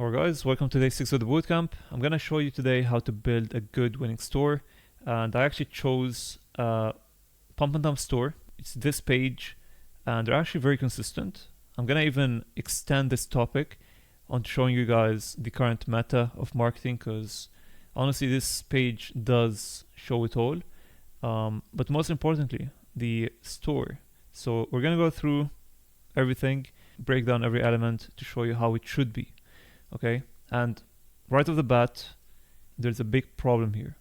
Alright guys, welcome to day 6 of the bootcamp. I'm gonna show you today how to build a good winning store, and I actually chose Pump and Dump store. It's this page and they're actually very consistent. I'm gonna even extend this topic on showing you guys the current meta of marketing, because honestly this page does show it all, but most importantly the store. So we're gonna go through everything, break down every element to show you how it should be. Okay, and right off the bat there's a big problem here.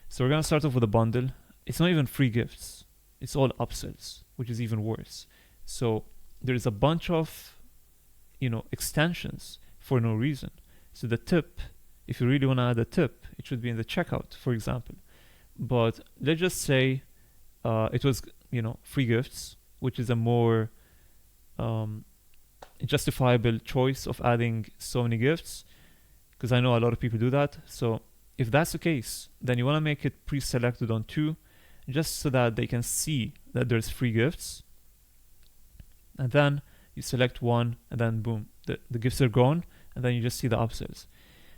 So we're gonna start off with a bundle. It's not even free gifts, it's all upsells, which is even worse. So there's a bunch of extensions for no reason. So the tip, if you really want to add a tip, it should be in the checkout, for example. But let's just say it was free gifts, which is a more justifiable choice of adding so many gifts, because I know a lot of people do that. So if that's the case, then you want to make it pre-selected on 2, just so that they can see that there's free gifts, and then you select 1 and then boom, the gifts are gone, and then you just see the upsells.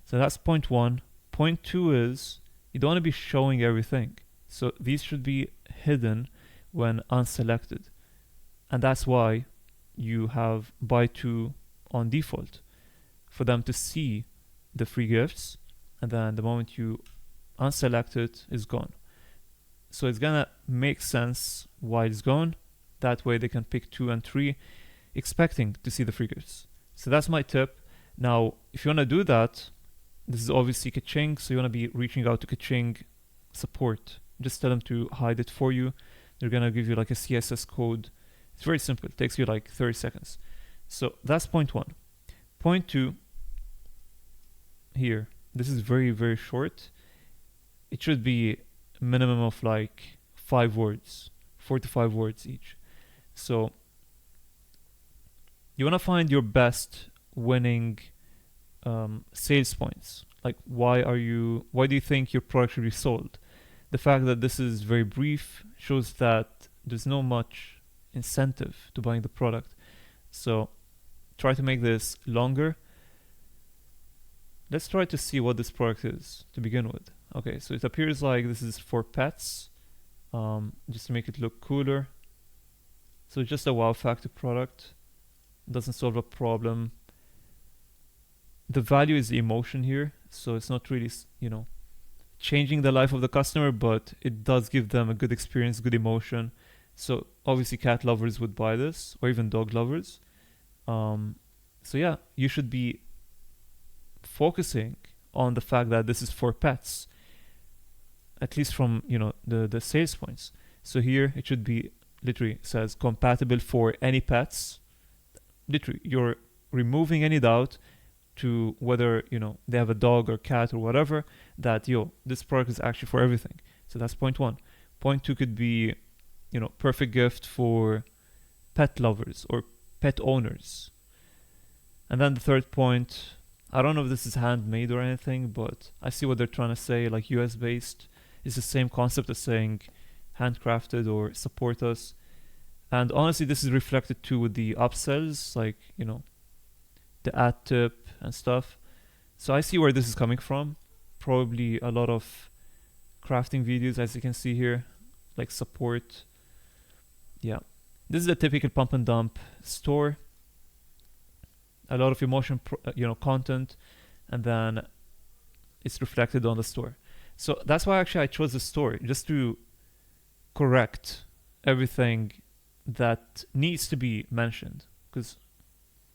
So that's point 1. Point 2 is you don't want to be showing everything, so these should be hidden when unselected, and that's why you have buy 2 on default, for them to see the free gifts, and then the moment you unselect it, it's gone. So it's gonna make sense why it's gone. That way they can pick 2 and 3 expecting to see the free gifts. So that's my tip. Now if you want to do that, this is obviously Kaching, so you want to be reaching out to Kaching support. Just tell them to hide it for you. They're gonna give you like a CSS code. It's very simple, it takes you like 30 seconds. So that's point 1. Point 2, here, this is very, very short. It should be a minimum of like 5 words, 4 to 5 words each. So you want to find your best winning sales points. Like why do you think your product should be sold? The fact that this is very brief shows that there's no much incentive to buying the product. So try to make this longer. Let's try to see what this product is to begin with. Okay, so it appears like this is for pets, just to make it look cooler. So it's just a wow factor product, doesn't solve a problem. The value is the emotion here, so it's not really changing the life of the customer, but it does give them a good experience, good emotion. So obviously cat lovers would buy this, or even dog lovers. So yeah, you should be focusing on the fact that this is for pets, at least from the sales points. So here it should be literally says compatible for any pets. Literally you're removing any doubt to whether they have a dog or cat or whatever, that this product is actually for everything. So that's point 1. Point 2 could be perfect gift for pet lovers or pet owners. And then the third point, I don't know if this is handmade or anything, but I see what they're trying to say, like US based. It's the same concept as saying handcrafted or support us. And honestly this is reflected too with the upsells, like the ad tip and stuff. So I see where this is coming from. Probably a lot of crafting videos, as you can see here, like support. Yeah, this is a typical pump and dump store. A lot of emotion content, and then it's reflected on the store. So that's why actually I chose the store, just to correct everything that needs to be mentioned, because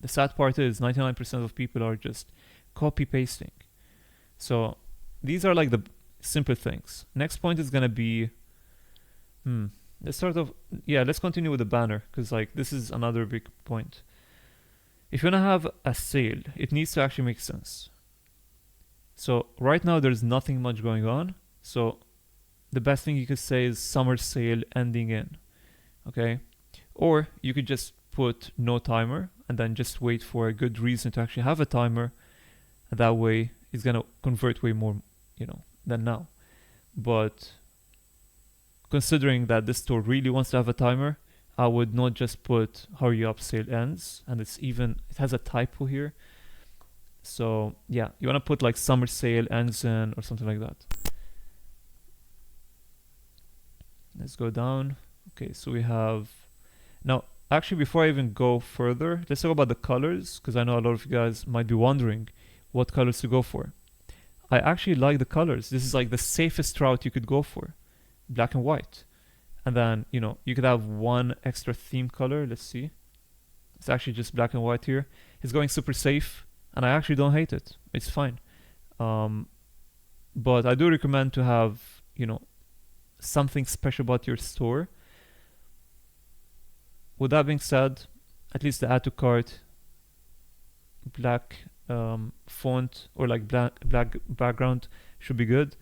the sad part is 99% of people are just copy pasting. So these are like the simple things. Next point is gonna be let's continue with the banner, because like this is another big point. If you want to have a sale, it needs to actually make sense. So right now there's nothing much going on, so the best thing you could say is summer sale ending in. Okay, or you could just put no timer and then just wait for a good reason to actually have a timer, and that way it's gonna convert way more than now. But considering that this store really wants to have a timer, I would not just put hurry up sale ends, and it has a typo here. So yeah, you want to put like summer sale ends in or something like that. Let's go down. Okay, so we have now. Actually, before I even go further, let's talk about the colors, because I know a lot of you guys might be wondering what colors to go for. I actually like the colors. This is like the safest route you could go for, black and white. And then, you know, you could have one extra theme color. Let's see. It's actually just black and white here. It's going super safe, and I actually don't hate it. It's fine. But I do recommend to have, you know, something special about your store. With that being said, at least the add to cart black font or like black background should be good.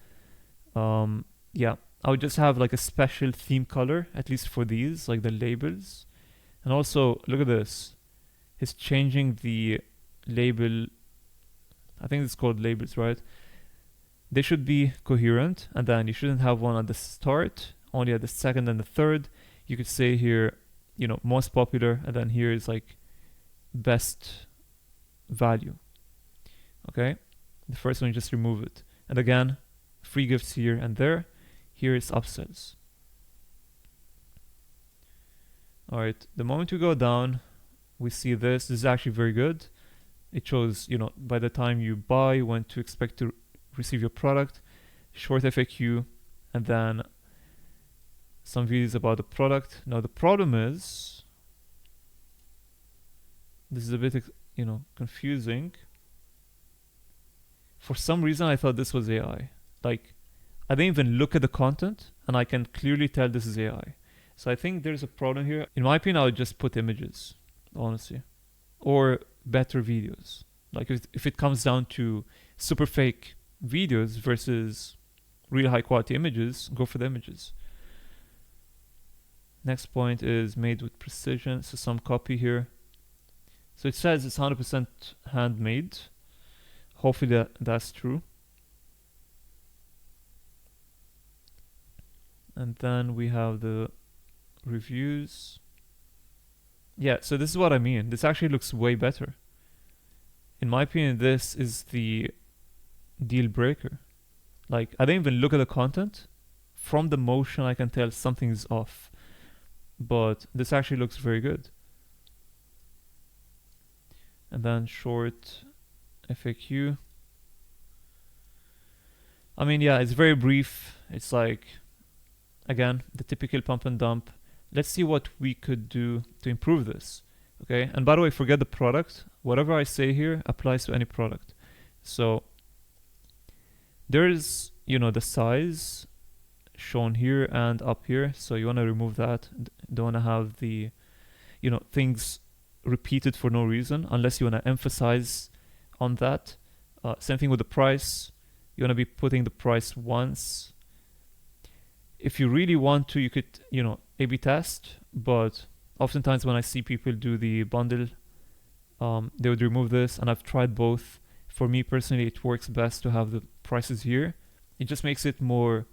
Yeah, I would just have like a special theme color, at least for these, like the labels. And also, look at this. It's changing the label. I think it's called labels, right? They should be coherent, and then you shouldn't have one at the start, only at the second and the third. You could say here, you know, most popular, and then here is like best value. Okay, the first one, you just remove it. And again, free gifts here and there. Here is upsells. All right, the moment we go down, we see this. This is actually very good. It shows, you know, by the time you buy, when to expect to receive your product, short FAQ, and then some videos about the product. Now the problem is, this is a bit, you know, confusing. For some reason, I thought this was AI. Like, I didn't even look at the content, and I can clearly tell this is AI. So I think there's a problem here. In my opinion, I would just put images, honestly, or better videos. Like if it comes down to super fake videos versus really high quality images, go for the images. Next point is made with precision. So some copy here. So it says it's 100% handmade. Hopefully that's true. And then we have the reviews. Yeah, so this is what I mean. This actually looks way better. In my opinion, this is the deal breaker. Like, I didn't even look at the content. From the motion, I can tell something's off. But this actually looks very good. And then short FAQ. I mean, yeah, it's very brief. It's like, again, the typical pump and dump. Let's see what we could do to improve this. Okay, and by the way, forget the product. Whatever I say here applies to any product. So there is, you know, the size shown here and up here. So you want to remove that. Don't want to have the, you know, things repeated for no reason, unless you want to emphasize on that. Same thing with the price. You want to be putting the price once. If you really want to, you could, you know, A/B test, but oftentimes when I see people do the bundle, they would remove this, and I've tried both. For me personally, it works best to have the prices here. It just makes it more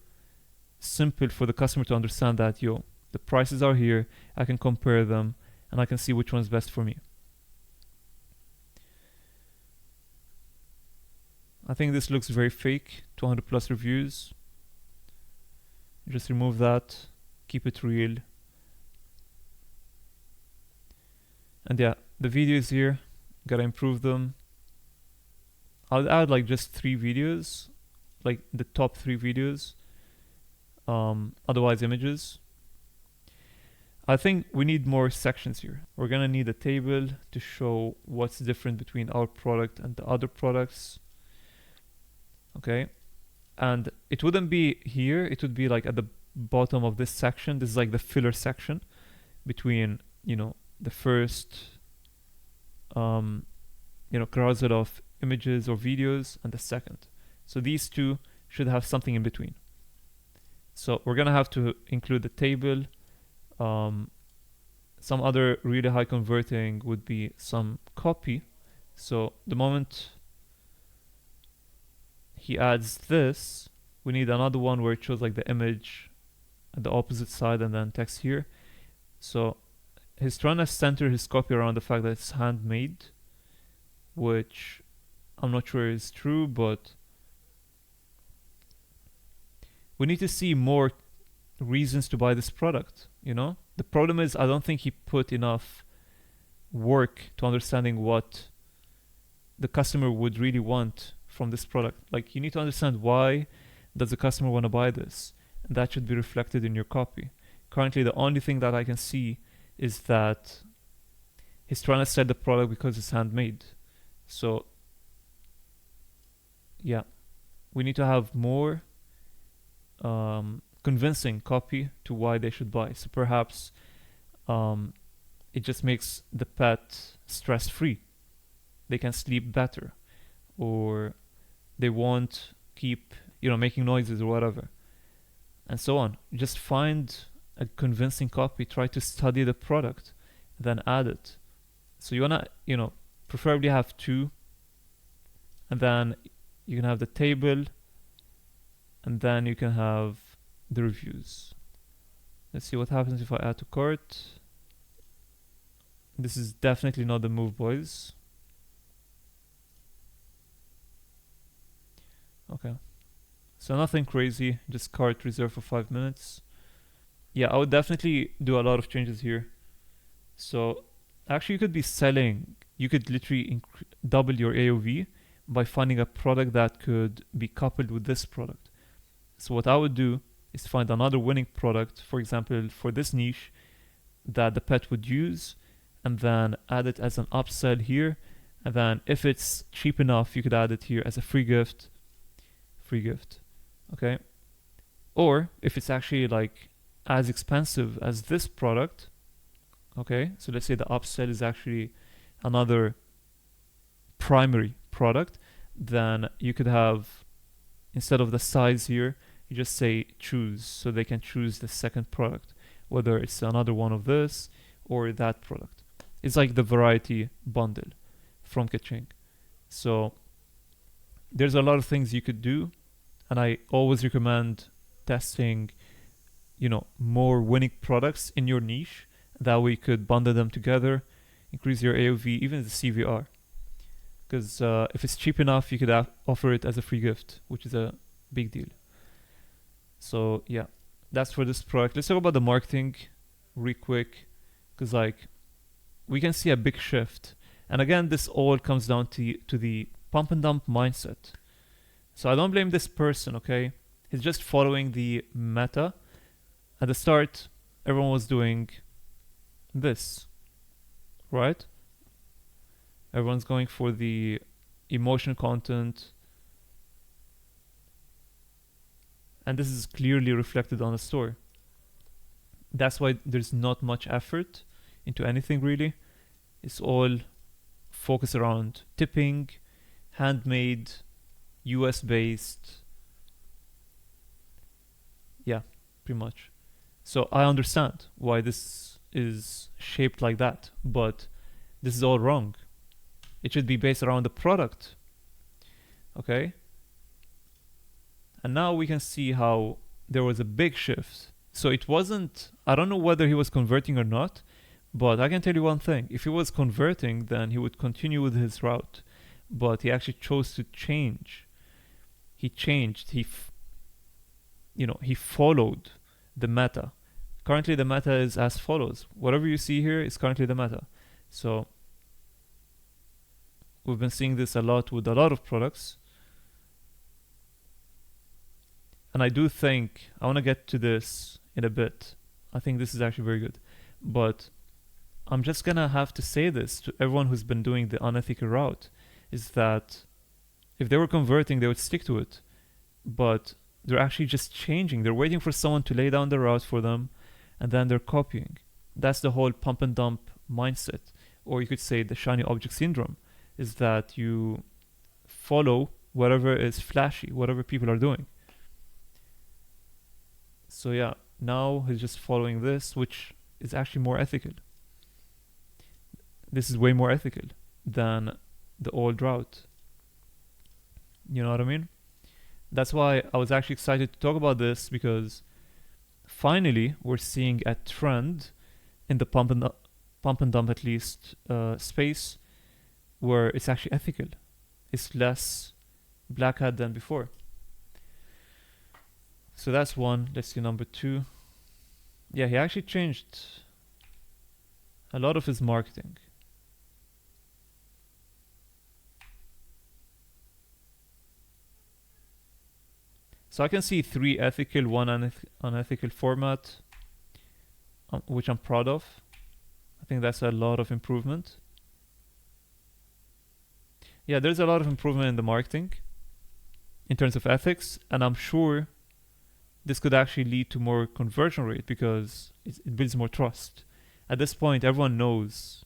simple for the customer to understand that, yo, the prices are here, I can compare them, and I can see which one's best for me. I think this looks very fake, 200 plus reviews. Just remove that, keep it real. And yeah, the videos here, gotta improve them. I'll add like just 3 videos, like the top 3 videos, otherwise images. I think we need more sections here. We're gonna need a table to show what's different between our product and the other products. Okay, and it wouldn't be here, it would be like at the bottom of this section. This is like the filler section between, you know, the first you know, carousel of images or videos and the second. So these two should have something in between. So we're gonna have to include the table. Some other really high converting would be some copy. So the moment he adds this, we need another one where it shows like the image at the opposite side and then text here. So he's trying to center his copy around the fact that it's handmade, which I'm not sure is true, but we need to see more reasons to buy this product, you know? The problem is I don't think he put enough work to understanding what the customer would really want from this product. Like, you need to understand why does the customer want to buy this, and that should be reflected in your copy. Currently, the only thing that I can see is that he's trying to sell the product because it's handmade. So yeah, we need to have more convincing copy to why they should buy. So perhaps it just makes the pet stress free. They can sleep better, or they won't keep, making noises or whatever, and so on. Just find a convincing copy, try to study the product, then add it. So you wanna, preferably have two, and then you can have the table, and then you can have the reviews. Let's see what happens if I add to cart. This is definitely not the move, boys. Okay. So nothing crazy, just cart reserved for 5 minutes. Yeah, I would definitely do a lot of changes here. So actually you could be selling, you could literally double your AOV by finding a product that could be coupled with this product. So what I would do is find another winning product, for example, for this niche that the pet would use, and then add it as an upsell here. And then if it's cheap enough, you could add it here as a free gift. Okay. Or if it's actually like as expensive as this product, okay, so let's say the upsell is actually another primary product, then you could have, instead of the size here, you just say choose, so they can choose the second product, whether it's another one of this or that product. It's like the variety bundle from Kaching. So there's a lot of things you could do, and I always recommend testing, more winning products in your niche. That way you could bundle them together, increase your AOV, even the CVR. Because if it's cheap enough, you could offer it as a free gift, which is a big deal. So yeah, that's for this product. Let's talk about the marketing real quick, because we can see a big shift. And again, this all comes down to the pump and dump mindset. So I don't blame this person, okay? He's just following the meta. At the start, everyone was doing this, right? Everyone's going for the emotional content. And this is clearly reflected on the store. That's why there's not much effort into anything really. It's all focused around tipping, handmade, US based. Yeah, pretty much. So I understand why this is shaped like that, but this is all wrong. It should be based around the product. Okay? And now we can see how there was a big shift. So it wasn't, I don't know whether he was converting or not, but I can tell you one thing. If he was converting, then he would continue with his route. But he actually chose to change. He changed. He followed the meta. Currently the meta is as follows. Whatever you see here is currently the meta. So we've been seeing this a lot with a lot of products. And I do think, I want to get to this in a bit. I think this is actually very good. But I'm just going to have to say this to everyone who's been doing the unethical route, is that if they were converting, they would stick to it. But they're actually just changing. They're waiting for someone to lay down the route for them, and then they're copying. That's the whole pump and dump mindset. Or you could say the shiny object syndrome, is that you follow whatever is flashy, whatever people are doing. So yeah, now he's just following this, which is actually more ethical. This is way more ethical than the old route. You know what I mean? That's why I was actually excited to talk about this, because finally we're seeing a trend in the pump and dump at least space where it's actually ethical. is less black hat than before. So that's one. Let's see number two. Yeah, he actually changed a lot of his marketing. So I can see 3 ethical, 1 unethical format, which I'm proud of. I think that's a lot of improvement. Yeah, there's a lot of improvement in the marketing in terms of ethics, and I'm sure this could actually lead to more conversion rate because it builds more trust. At this point, everyone knows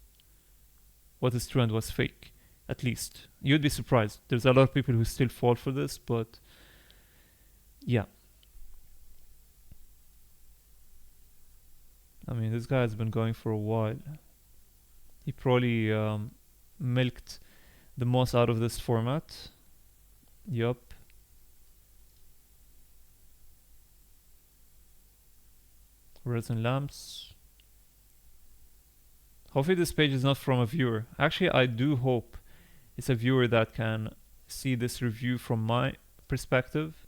what this trend was fake, at least. You'd be surprised. There's a lot of people who still fall for this, but yeah. I mean, this guy has been going for a while. He probably milked the most out of this format. Yup. Resin lamps. Hopefully this page is not from a viewer. Actually, I do hope it's a viewer that can see this review from my perspective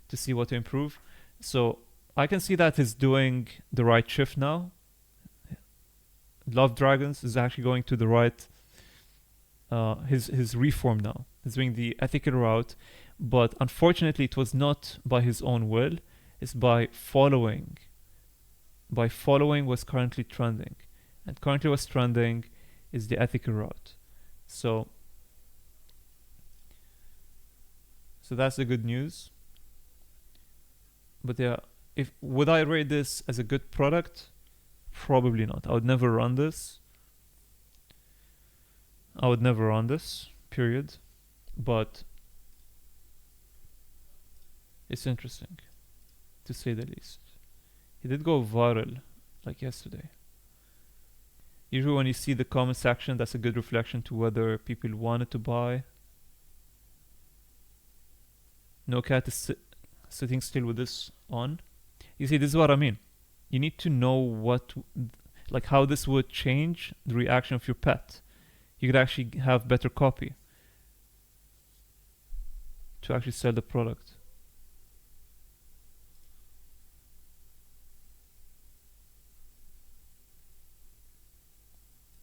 to see what to improve. So I can see that he's doing the right shift now. Love Dragons is actually going to the right, his reform now. He's doing the ethical route, but unfortunately it was not by his own will. It's by following what's currently trending. And currently what's trending is the ethical route. So that's the good news. But yeah, would I rate this as a good product? Probably not. I would never run this. Period. But it's interesting, to say the least. He did go viral, like yesterday. Usually when you see the comment section, that's a good reflection to whether people wanted to buy. No cat is sitting still with this on. You see, this is what I mean. You need to know how this would change the reaction of your pet. You could actually have better copy to actually sell the product.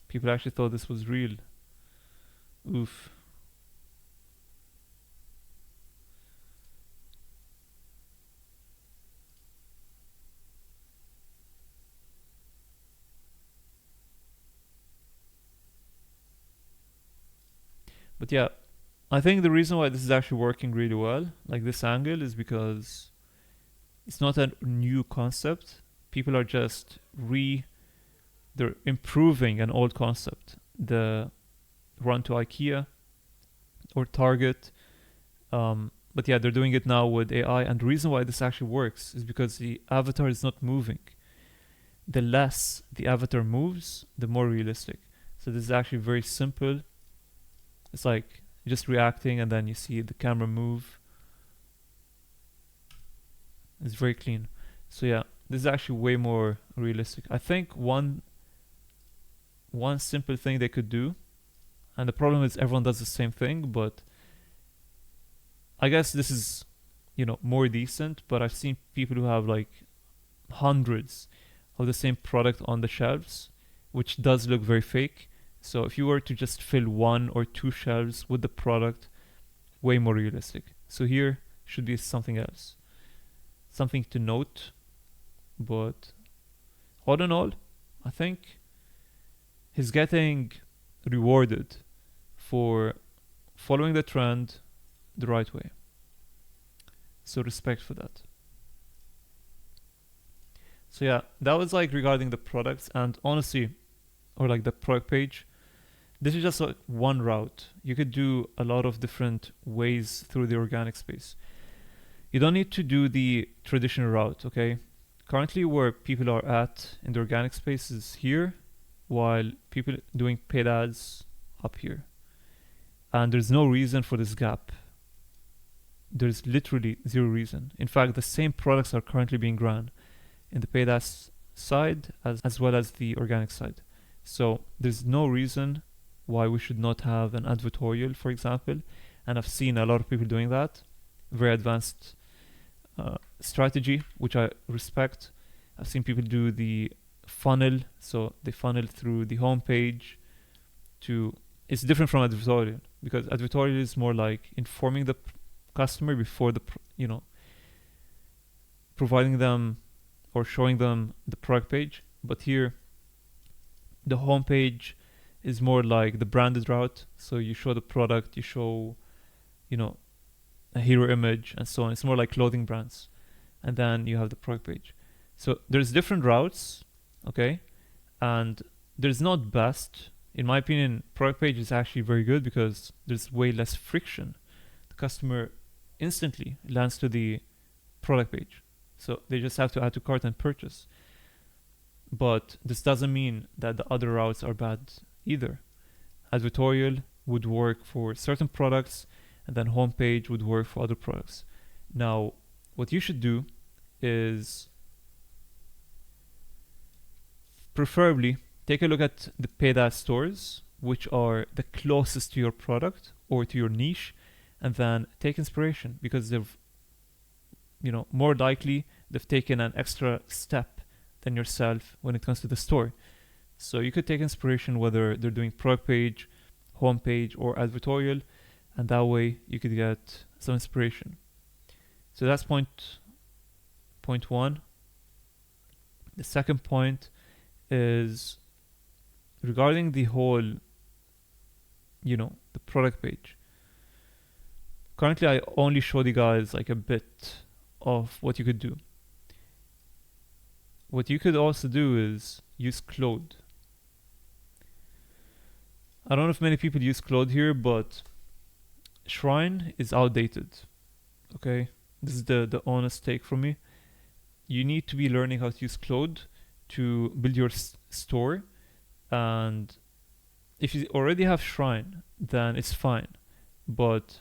People actually thought this was real. Oof. But yeah, I think the reason why this is actually working really well, like this angle, is because it's not a new concept. People are just they're improving an old concept. The run to IKEA or Target. But yeah, they're doing it now with AI. And the reason why this actually works is because the avatar is not moving. The less the avatar moves, the more realistic. So this is actually very simple. It's like just reacting and then you see the camera move. It's very clean. So yeah, this is actually way more realistic. I think one simple thing they could do, and the problem is everyone does the same thing, but I guess this is, more decent, but I've seen people who have like hundreds of the same product on the shelves, which does look very fake. So if you were to just fill 1 or 2 shelves with the product, way more realistic. So here should be something else. Something to note. But all in all, I think he's getting rewarded for following the trend the right way. So respect for that. So yeah, that was like regarding the products, and honestly, or like the product page, this is just like one route. You could do a lot of different ways through the organic space. You don't need to do the traditional route, okay? Currently where people are at in the organic space is here, while people doing paid ads up here. And there's no reason for this gap. There's literally zero reason. In fact, the same products are currently being run in the paid ads side as well as the organic side. So there's no reason why we should not have an advertorial, for example, and I've seen a lot of people doing that. Very advanced strategy, which I respect. I've seen people do the funnel, so they funnel through the homepage to. It's different from advertorial, because advertorial is more like informing the customer before providing them or showing them the product page. But here, the homepage is more like the branded route. So you show the product, you show, a hero image and so on. It's more like clothing brands. And then you have the product page. So there's different routes, okay? And there's not best. In my opinion, product page is actually very good because there's way less friction. The customer instantly lands to the product page. So they just have to add to cart and purchase. But this doesn't mean that the other routes are bad either. Advertorial would work for certain products, and then homepage would work for other products. Now, what you should do is preferably take a look at the paid ad stores, which are the closest to your product or to your niche, and then take inspiration, because they've, more likely they've taken an extra step than yourself when it comes to the store. So you could take inspiration whether they're doing product page, homepage, or advertorial, and that way you could get some inspiration. So that's point one. The second point is regarding the whole, the product page. Currently, I only showed you guys like a bit of what you could do. What you could also do is use Claude. I don't know if many people use Claude here, but Shrine is outdated. Okay, this is the honest take from me. You need to be learning how to use Claude to build your store, and if you already have Shrine, then it's fine. But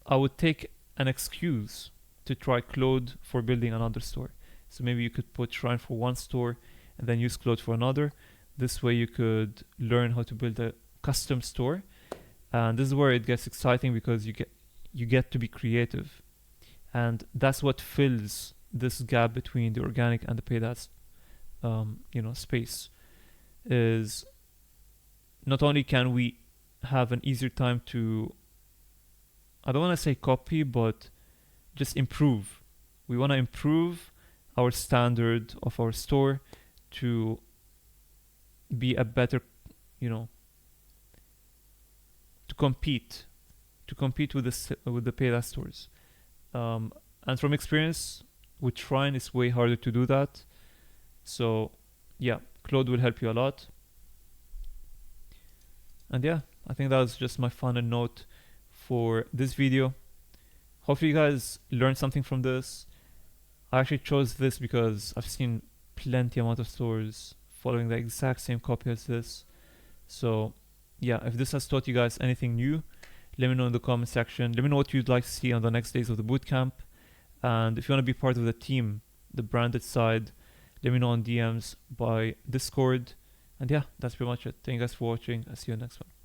I would take an excuse to try Claude for building another store. So maybe you could put Shrine for one store and then use Claude for another. This way you could learn how to build a custom store. And this is where it gets exciting, because you get to be creative. And that's what fills this gap between the organic and the paid ads space. Is not only can we have an easier time to, I don't want to say copy, but just improve. We want to improve our standard of our store to be a better, to compete with the paid ad stores. And from experience with Shrine, it's way harder to do that. So yeah, Claude will help you a lot. And yeah, I think that was just my final note for this video. Hopefully you guys learned something from this. I actually chose this because I've seen plenty amount of stores following the exact same copy as this. So yeah, if this has taught you guys anything new, let me know in the comment section. Let me know what you'd like to see on the next days of the bootcamp. And if you want to be part of the team, the branded side, let me know on DMs by Discord. And yeah, that's pretty much it. Thank you guys for watching. I'll see you next one.